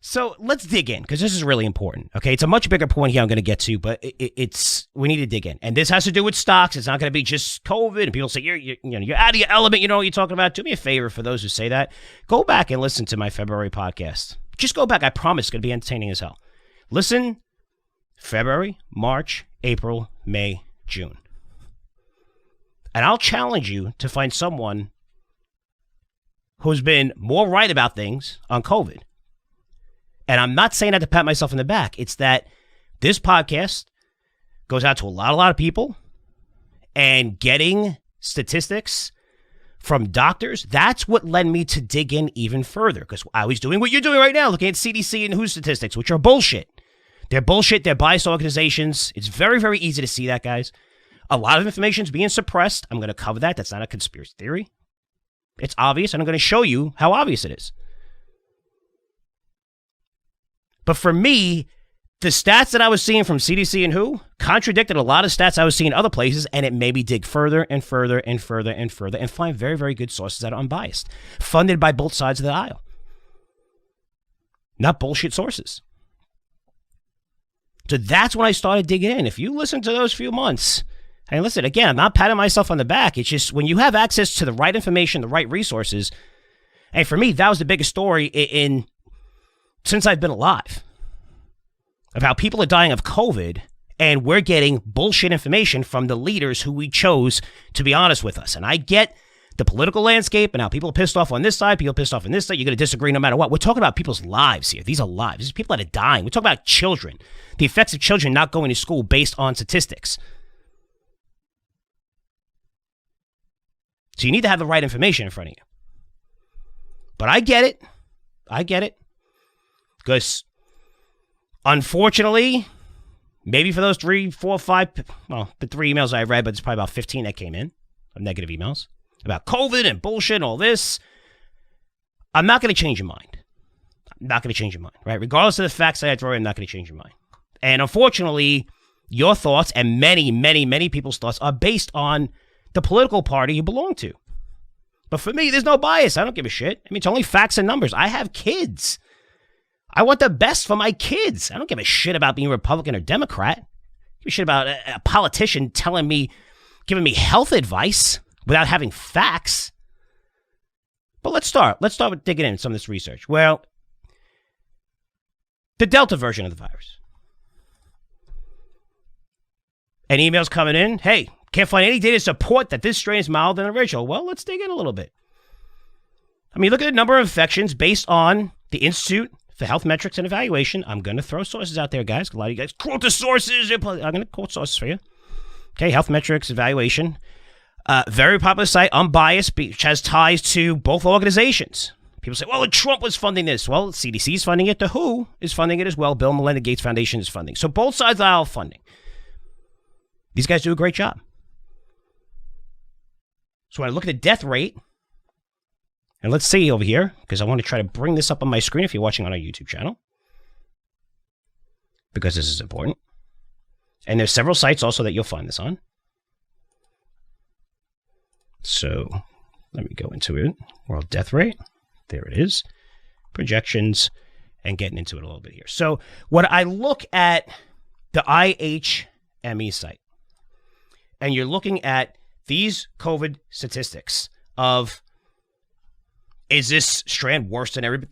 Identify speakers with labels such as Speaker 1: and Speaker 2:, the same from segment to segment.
Speaker 1: So let's dig in, because this is really important. Okay, it's a much bigger point here I'm going to get to, but we need to dig in, and this has to do with stocks. It's not going to be just COVID. And people say you're out of your element. You know what you're talking about. Do me a favor, for those who say that, go back and listen to my February podcast. Just go back. I promise it's going to be entertaining as hell. Listen, February, March, April, May, June, and I'll challenge you to find someone who's been more right about things on COVID. And I'm not saying that to pat myself in the back. It's that this podcast goes out to a lot of people, and getting statistics from doctors, that's what led me to dig in even further, because I was doing what you're doing right now, looking at CDC and WHO statistics, which are bullshit. They're bullshit. They're biased organizations. It's very, very easy to see that, guys. A lot of information is being suppressed. I'm going to cover that. That's not a conspiracy theory. It's obvious, and I'm going to show you how obvious it is. But for me, the stats that I was seeing from CDC and WHO contradicted a lot of stats I was seeing other places, and it made me dig further and further and further and further and find very, very good sources that are unbiased, funded by both sides of the aisle. Not bullshit sources. So that's when I started digging in. If you listen to those few months, and listen, again, I'm not patting myself on the back. It's just when you have access to the right information, the right resources, and for me, that was the biggest story since I've been alive, of how people are dying of COVID, and we're getting bullshit information from the leaders who we chose to be honest with us. And I get the political landscape and how people are pissed off on this side, people are pissed off on this side. You're going to disagree no matter what. We're talking about people's lives here. These are lives. These are people that are dying. We're talking about children, the effects of children not going to school based on statistics. So you need to have the right information in front of you. But I get it. Because, unfortunately, maybe for those 3, 4, 5, the 3 emails I read, but there's probably about 15 that came in of negative emails about COVID and bullshit and all this, I'm not going to change your mind. Right? Regardless of the facts that I throw in, I'm not going to change your mind. And unfortunately, your thoughts and many, many, many people's thoughts are based on the political party you belong to. But for me, there's no bias. I don't give a shit. I mean, it's only facts and numbers. I have kids. I want the best for my kids. I don't give a shit about being Republican or Democrat. I give a shit about a politician giving me health advice without having facts. But let's start with digging in some of this research. Well, the Delta version of the virus. And emails coming in. Hey, can't find any data to support that this strain is milder than the original. Well, let's dig in a little bit. I mean, look at the number of infections based on the Institute for Health Metrics and Evaluation. I'm going to throw sources out there, guys. A lot of you guys quote the sources. I'm going to quote sources for you. Okay, Health Metrics Evaluation. Very popular site, unbiased, which has ties to both organizations. People say, well, Trump was funding this. Well, CDC is funding it. The WHO is funding it as well. Bill and Melinda Gates Foundation is funding. So both sides of the aisle are funding. These guys do a great job. So when I look at the death rate, and let's see over here, because I want to try to bring this up on my screen if you're watching on our YouTube channel, because this is important. And there's several sites also that you'll find this on. So let me go into it. World death rate. There it is. Projections, and getting into it a little bit here. So when I look at the IHME site, and you're looking at these COVID statistics of, is this strand worse than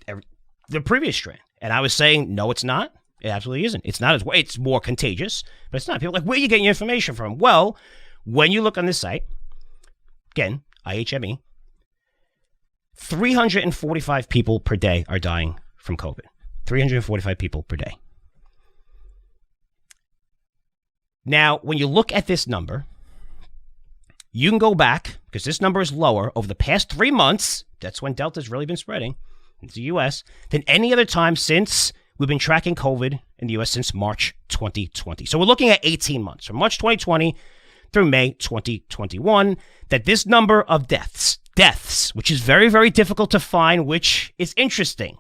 Speaker 1: the previous strand? And I was saying, no, it's not. It absolutely isn't. It's not it's more contagious, but it's not. People are like, where are you getting your information from? Well, when you look on this site, again, IHME, 345 people per day are dying from COVID. 345 people per day. Now, when you look at this number, you can go back, because this number is lower, over the past 3 months, that's when Delta's really been spreading into the U.S., than any other time since we've been tracking COVID in the U.S. since March 2020. So we're looking at 18 months, from March 2020 through May 2021, that this number of deaths, which is very, very difficult to find, which is interesting.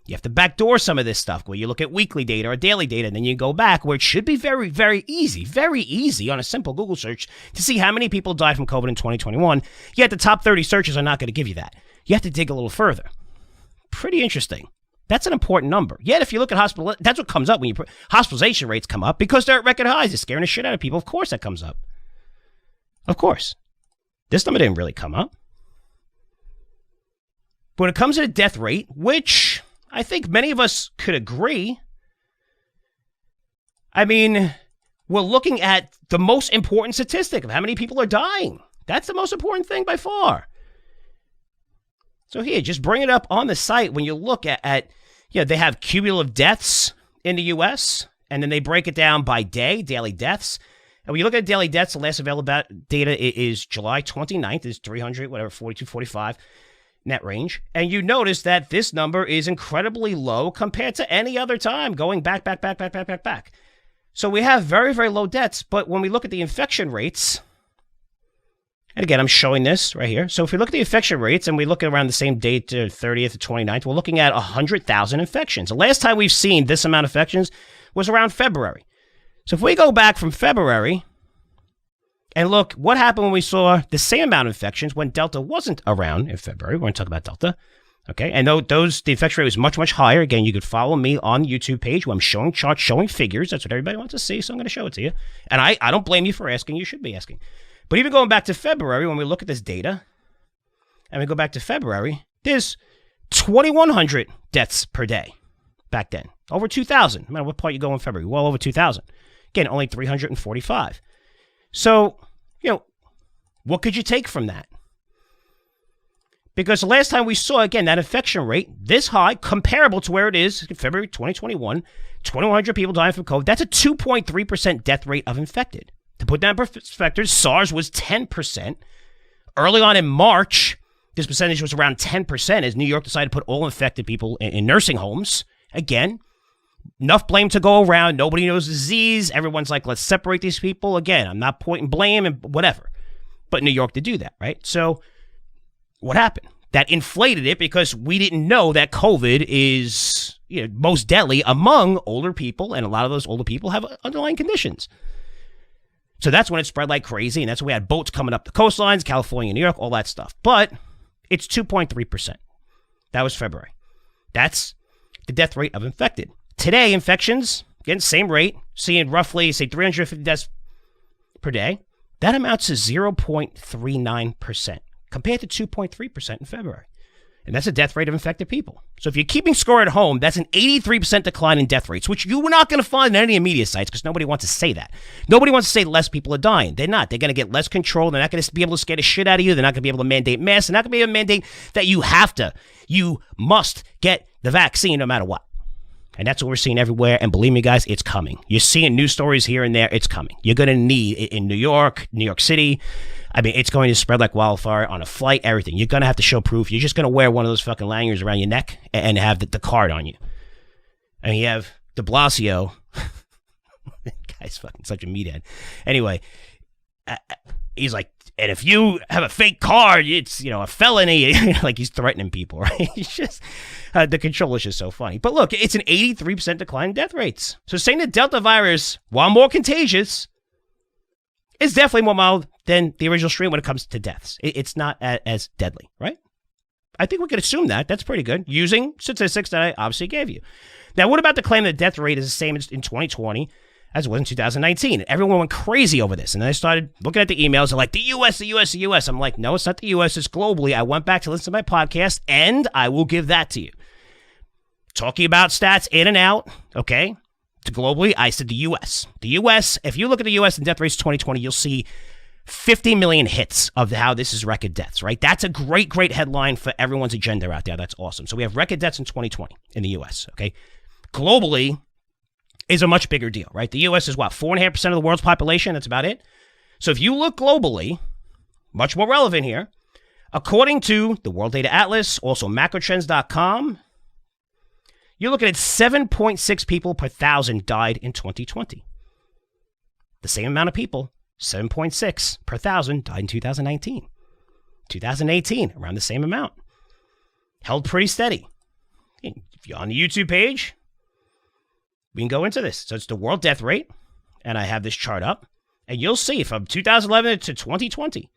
Speaker 1: You have to backdoor some of this stuff where you look at weekly data or daily data, and then you go back where it should be very, very easy on a simple Google search to see how many people died from COVID in 2021. Yet the top 30 searches are not going to give you that. You have to dig a little further. Pretty interesting. That's an important number. Yet, if you look at hospital, that's what comes up when hospitalization rates come up because they're at record highs. It's scaring the shit out of people. Of course that comes up. Of course. This number didn't really come up. But when it comes to the death rate, which I think many of us could agree, I mean, we're looking at the most important statistic of how many people are dying. That's the most important thing by far. So here, just bring it up on the site when you look at they have cumulative deaths in the U.S., and then they break it down by day, daily deaths. And when you look at daily deaths, the last available data is July 29th, is 300, 42, 45 net range. And you notice that this number is incredibly low compared to any other time, going back. So we have very, very low deaths. But when we look at the infection rates, and again, I'm showing this right here. So if we look at the infection rates and we look at around the same date, 30th to 29th, we're looking at 100,000 infections. The last time we've seen this amount of infections was around February. So if we go back from February and look what happened when we saw the same amount of infections when Delta wasn't around in February. We're going to talk about Delta. Okay. And the infection rate was much, much higher. Again, you could follow me on the YouTube page where I'm showing charts, showing figures. That's what everybody wants to see. So I'm going to show it to you. And I don't blame you for asking. You should be asking. But even going back to February, when we look at this data, and we go back to February, there's 2,100 deaths per day back then. Over 2,000. No matter what part you go in February, well over 2,000. Again, only 345. So, what could you take from that? Because the last time we saw, again, that infection rate this high, comparable to where it is in February 2021, 2,100 people dying from COVID, that's a 2.3% death rate of infected. To put that in perspective, SARS was 10%. Early on in March, this percentage was around 10% as New York decided to put all infected people in nursing homes. Again, enough blame to go around. Nobody knows the disease. Everyone's like, let's separate these people. Again, I'm not pointing blame and whatever. But New York did do that, right? So what happened? That inflated it because we didn't know that COVID is most deadly among older people. And a lot of those older people have underlying conditions. So that's when it spread like crazy, and that's when we had boats coming up the coastlines, California, New York, all that stuff. But it's 2.3%. That was February. That's the death rate of infected. Today, infections, again, same rate, seeing roughly, say, 350 deaths per day. That amounts to 0.39% compared to 2.3% in February. And that's a death rate of infected people. So if you're keeping score at home, that's an 83% decline in death rates, which you're not going to find in any media sites because nobody wants to say that. Nobody wants to say less people are dying. They're not. They're going to get less control. They're not going to be able to scare the shit out of you. They're not going to be able to mandate masks. They're not going to be able to mandate that you must get the vaccine no matter what. And that's what we're seeing everywhere. And believe me, guys, it's coming. You're seeing news stories here and there. It's coming. You're going to need it in New York City. I mean, it's going to spread like wildfire on a flight, everything. You're going to have to show proof. You're just going to wear one of those fucking lanyards around your neck and have the card on you. And you have de Blasio. Guy's fucking such a meathead. Anyway, he's like, and if you have a fake card, it's, a felony. Like he's threatening people, right? It's just, the control is just so funny. But look, it's an 83% decline in death rates. So saying the Delta virus, while more contagious, is definitely more mild than the original strain when it comes to deaths. It's not as deadly, right? I think we could assume that. That's pretty good, using statistics that I obviously gave you. Now, what about the claim that the death rate is the same in 2020 as it was in 2019? And everyone went crazy over this. And then I started looking at the emails and like, the U.S. I'm like, no, it's not the U.S. It's globally. I went back to listen to my podcast, and I will give that to you. Talking about stats in and out, okay? To globally, I said the U.S. The U.S., if you look at the U.S. and death rates 2020, you'll see 50 million hits of how this is record deaths, right? That's a great, great headline for everyone's agenda out there. That's awesome. So we have record deaths in 2020 in the U.S., okay? Globally is a much bigger deal, right? The U.S. is what, 4.5% of the world's population? That's about it. So if you look globally, much more relevant here, according to the World Data Atlas, also macrotrends.com, you're looking at 7.6 people per 1,000 died in 2020. The same amount of people, 7.6 per 1,000, died in 2019. 2018, around the same amount. Held pretty steady. If you're on the YouTube page, we can go into this. So it's the world death rate, and I have this chart up, and you'll see from 2011 to 2020,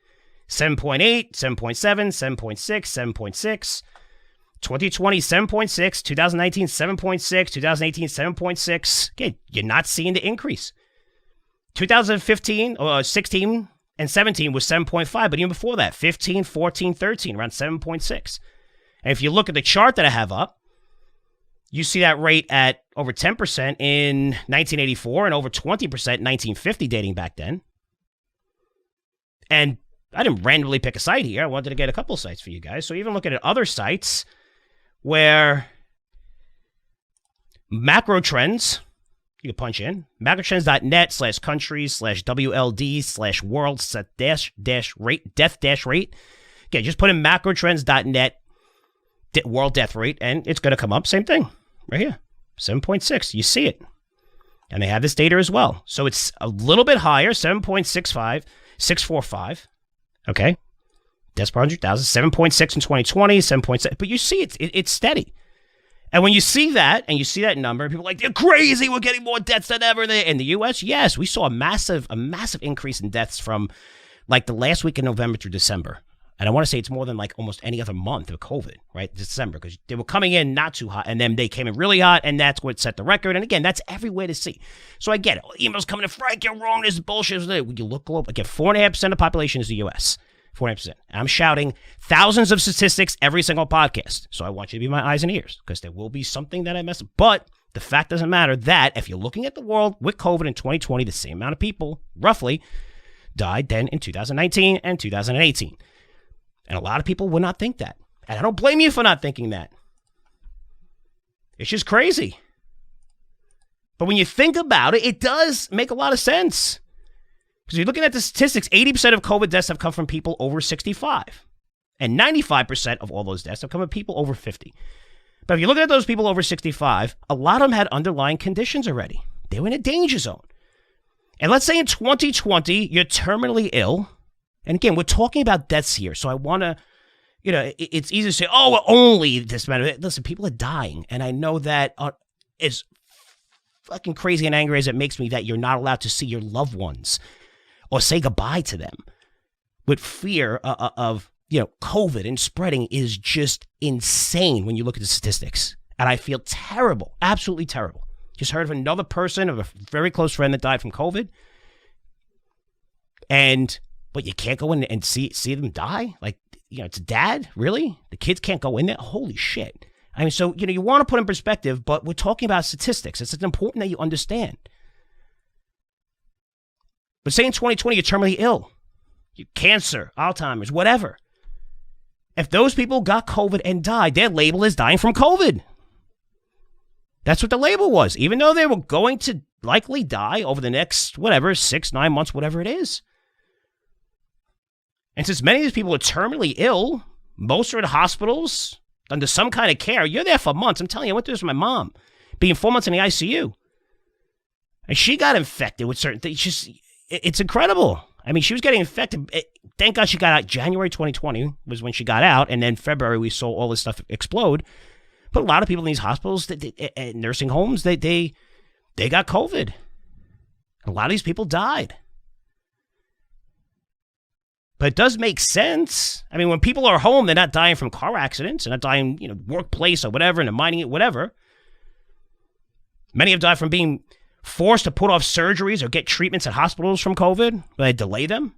Speaker 1: 7.8, 7.7, 7.6, 7.6. 2020, 7.6. 2019, 7.6. 2018, 7.6. Okay, you're not seeing the increase. 2015, 16, and 17 was 7.5, but even before that, 15, 14, 13, around 7.6. And if you look at the chart that I have up, you see that rate at over 10% in 1984 and over 20% in 1950, dating back then. And I didn't randomly pick a site here. I wanted to get a couple of sites for you guys. So even looking at other sites where macro trends, you can punch in macrotrends.net/countries/WLD/world/rate, death-rate. Okay, just put in macrotrends.net world death rate, and it's going to come up. Same thing right here, 7.6. You see it. And they have this data as well. So it's a little bit higher, 7.65, 645. Okay. Deaths per 100,000, 7.6 in 2020, 7.6. But you see it's steady. And when you see that, and you see that number, people are like, they're crazy, we're getting more deaths than ever. In the U.S., yes, we saw a massive increase in deaths from like the last week in November through December. And I want to say it's more than like almost any other month of COVID, right? December, because they were coming in not too hot, and then they came in really hot, and that's what set the record. And again, that's everywhere to see. So I get it. Emails coming in, Frank, you're wrong, this is bullshit. You look global. Again, 4.5% of the population is the U.S. 4.5%. I'm shouting thousands of statistics every single podcast. So I want you to be my eyes and ears, because there will be something that I mess up. But the fact doesn't matter that if you're looking at the world with COVID in 2020, the same amount of people, roughly, died then in 2019 and 2018. And a lot of people would not think that. And I don't blame you for not thinking that. It's just crazy. But when you think about it, it does make a lot of sense. Because you're looking at the statistics, 80% of COVID deaths have come from people over 65. And 95% of all those deaths have come from people over 50. But if you're looking at those people over 65, a lot of them had underlying conditions already. They were in a danger zone. And let's say in 2020, you're terminally ill. And again, we're talking about deaths here, so I want to, it's easy to say, oh, well, only this matter. Listen, people are dying, and I know that as fucking crazy and angry as it makes me that you're not allowed to see your loved ones or say goodbye to them with fear of COVID and spreading is just insane when you look at the statistics. And I feel terrible, absolutely terrible. Just heard of another person, of a very close friend that died from COVID, but you can't go in and see them die? Like, it's a dad? Really? The kids can't go in there? Holy shit. I mean, so, you want to put in perspective, but we're talking about statistics. It's important that you understand. But say in 2020, you're terminally ill. Cancer, Alzheimer's, whatever. If those people got COVID and died, their label is dying from COVID. That's what the label was, even though they were going to likely die over the next, 6-9 months, whatever it is. And since many of these people are terminally ill, most are in hospitals under some kind of care. You're there for months. I'm telling you, I went through this with my mom, being 4 months in the ICU. And she got infected with certain things. It's incredible. I mean, she was getting infected. Thank God she got out. January 2020 was when she got out. And then February, we saw all this stuff explode. But a lot of people in these hospitals, nursing homes, they got COVID. A lot of these people died. But it does make sense. I mean, when people are home, they're not dying from car accidents. They're not dying, workplace or whatever, and they're mining it, whatever. Many have died from being forced to put off surgeries or get treatments at hospitals from COVID, where they delay them.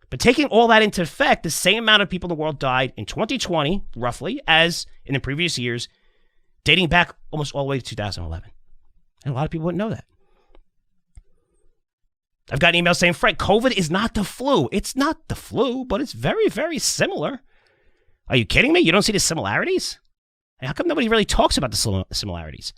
Speaker 1: But taking all that into effect, the same amount of people in the world died in 2020, roughly, as in the previous years, dating back almost all the way to 2011. And a lot of people wouldn't know that. I've gotten emails saying, Frank, COVID is not the flu. It's not the flu, but it's very, very similar. Are you kidding me? You don't see the similarities? How come nobody really talks about the similarities?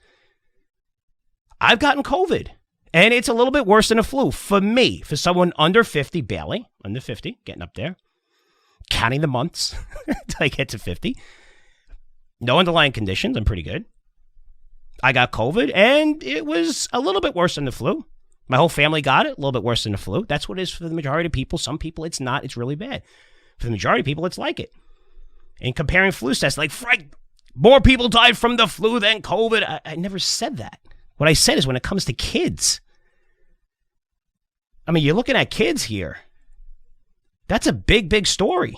Speaker 1: I've gotten COVID, and it's a little bit worse than a flu. For me, for someone under 50, barely, under 50, getting up there, counting the months until I get to 50. No underlying conditions. I'm pretty good. I got COVID, and it was a little bit worse than the flu. My whole family got it, a little bit worse than the flu. That's what it is for the majority of people. Some people, it's not. It's really bad. For the majority of people, it's like it. And comparing flu stats, like, Frank, more people died from the flu than COVID. I never said that. What I said is when it comes to kids. I mean, you're looking at kids here. That's a big, big story.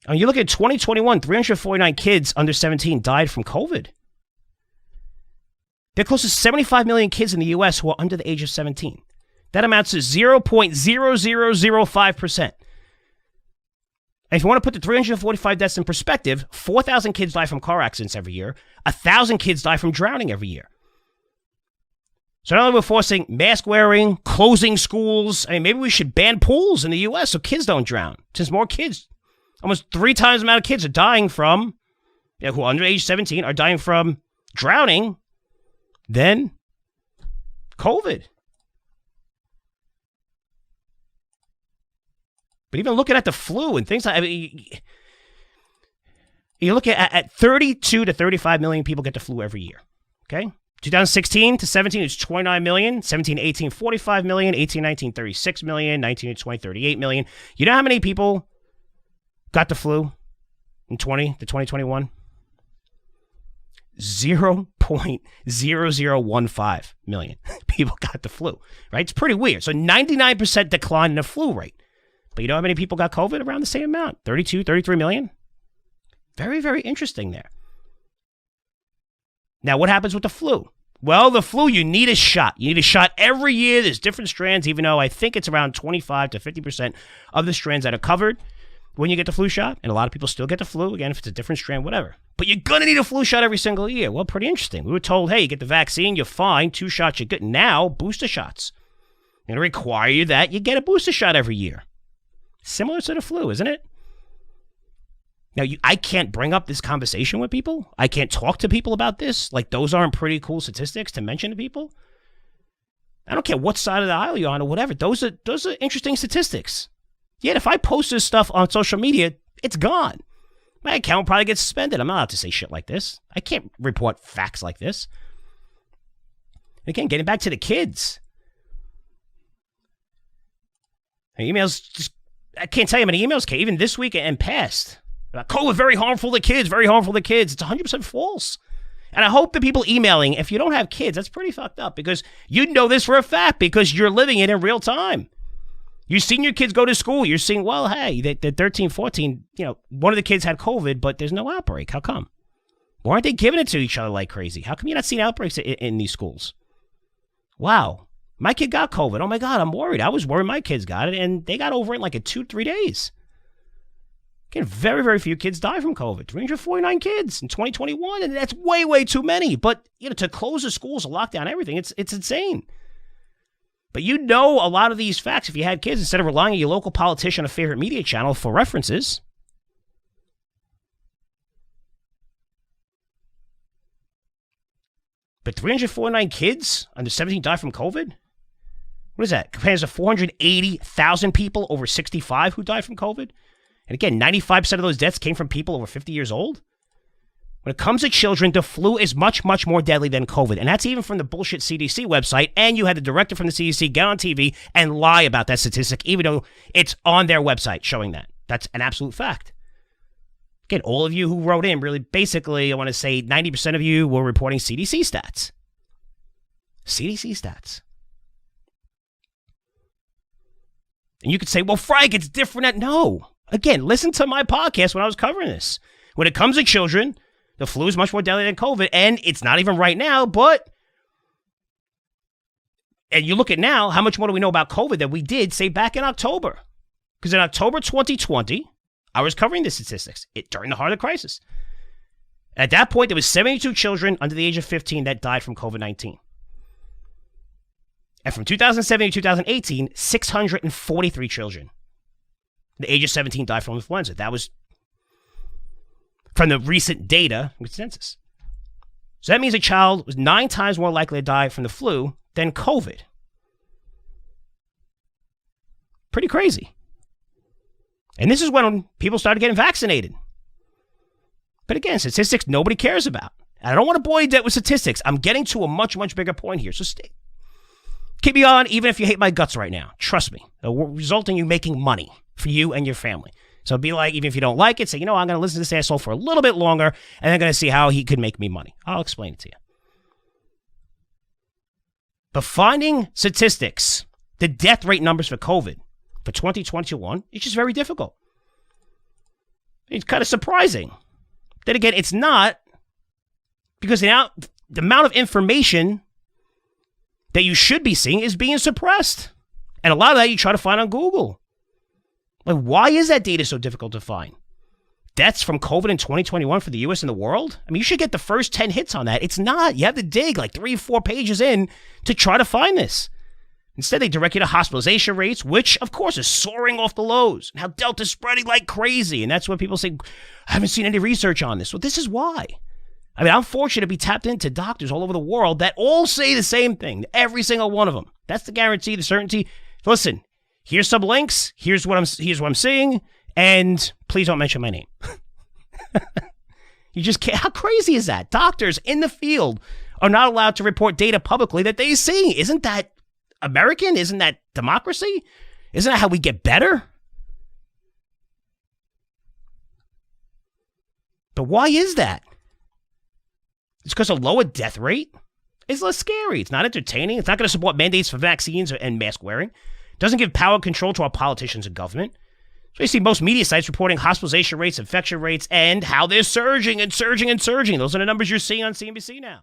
Speaker 1: I mean, you look at 2021, 349 kids under 17 died from COVID. There are close to 75 million kids in the U.S. who are under the age of 17. That amounts to 0.0005%. And if you want to put the 345 deaths in perspective, 4,000 kids die from car accidents every year. 1,000 kids die from drowning every year. So not only we're forcing mask wearing, closing schools, I mean, maybe we should ban pools in the U.S. so kids don't drown. Since more kids, almost 3 times the amount of kids are dying from, who are under age 17, are dying from drowning than COVID. But even looking at the flu and things like, I mean, you look at 32 to 35 million people get the flu every year. Okay? 2016 to 17 is 29 million. 17 to 18, 45 million. 18 to 19, 36 million. 19 to 20, 38 million. You know how many people got the flu in 2021? 0.0015 million people got the flu, right? It's pretty weird. So 99% decline in the flu rate. But you know how many people got COVID? Around the same amount, 32, 33 million. Very, very interesting there. Now, what happens with the flu? Well, the flu, you need a shot. You need a shot every year. There's different strands, even though I think it's around 25 to 50% of the strands that are covered when you get the flu shot. And a lot of people still get the flu, again, if it's a different strand, whatever. But you're going to need a flu shot every single year. Well, pretty interesting. We were told, hey, you get the vaccine, you're fine. 2 shots, you're good. Now, booster shots. They're going to require you that you get a booster shot every year. Similar to the flu, isn't it? Now, I can't bring up this conversation with people. I can't talk to people about this. Like, those aren't pretty cool statistics to mention to people. I don't care what side of the aisle you're on or whatever. Those are interesting statistics. Yet, if I post this stuff on social media, it's gone. My account probably gets suspended. I'm not allowed to say shit like this. I can't report facts like this. Again, getting back to the kids. Emails, just, I can't tell you how many emails came, even this week and past. About COVID, very harmful to kids, very harmful to kids. It's 100% false. And I hope the people emailing, if you don't have kids, that's pretty fucked up because you know this for a fact because you're living it in real time. You've seen your kids go to school. You're seeing, well, hey, they're 13, 14, one of the kids had COVID, but there's no outbreak. How come? Why aren't they giving it to each other like crazy? How come you're not seeing outbreaks in these schools? Wow. My kid got COVID. Oh, my God, I'm worried. I was worried my kids got it, and they got over it in like 2-3 days. Again, very, very few kids die from COVID. 349 kids in 2021, and that's way, way too many. But, to close the schools, to lock down everything, it's insane. But you know a lot of these facts if you had kids, instead of relying on your local politician or favorite media channel for references. But 349 kids under 17 died from COVID? What is that? Compares to 480,000 people over 65 who died from COVID? And again, 95% of those deaths came from people over 50 years old. When it comes to children, the flu is much, much more deadly than COVID. And that's even from the bullshit CDC website. And you had the director from the CDC get on TV and lie about that statistic, even though it's on their website showing that. That's an absolute fact. Again, all of you who wrote in, really, basically, I want to say 90% of you were reporting CDC stats. CDC stats. And you could say, well, Frank, it's different. No. Again, listen to my podcast when I was covering this. When it comes to children, the flu is much more deadly than COVID, and it's not even right now, but, and you look at now, how much more do we know about COVID than we did, say, back in October? Because in October 2020, I was covering the statistics during the heart of the crisis. At that point, there was 72 children under the age of 15 that died from COVID-19. And from 2007 to 2018, 643 children the age of 17 died from influenza. That was from the recent data with census. So that means a child was 9 times more likely to die from the flu than COVID. Pretty crazy. And this is when people started getting vaccinated. But again, statistics nobody cares about. And I don't want to bore you to death with statistics. I'm getting to a much, much bigger point here. So keep me on, even if you hate my guts right now. Trust me. It will result in you making money for you and your family. So be like, even if you don't like it, say, I'm going to listen to this asshole for a little bit longer, and I'm going to see how he could make me money. I'll explain it to you. But finding statistics, the death rate numbers for COVID for 2021, it's just very difficult. It's kind of surprising. Then again, it's not, because now the amount of information that you should be seeing is being suppressed. And a lot of that you try to find on Google. Like, why is that data so difficult to find? Deaths from COVID in 2021 for the U.S. and the world? I mean, you should get the first 10 hits on that. It's not. You have to dig like 3 or 4 pages in to try to find this. Instead, they direct you to hospitalization rates, which, of course, is soaring off the lows, and how Delta's spreading like crazy. And that's what people say, I haven't seen any research on this. Well, this is why. I mean, I'm fortunate to be tapped into doctors all over the world that all say the same thing, every single one of them. That's the guarantee, the certainty. Listen, here's some links. Here's what I'm seeing, and please don't mention my name. You just can't. How crazy is that? Doctors in the field are not allowed to report data publicly that they see. Isn't that American? Isn't that democracy? Isn't that how we get better? But why is that? It's because a lower death rate is less scary. It's not entertaining. It's not going to support mandates for vaccines and mask wearing. It doesn't give power and control to our politicians and government. So you see most media sites reporting hospitalization rates, infection rates, and how they're surging and surging and surging. Those are the numbers you're seeing on CNBC now.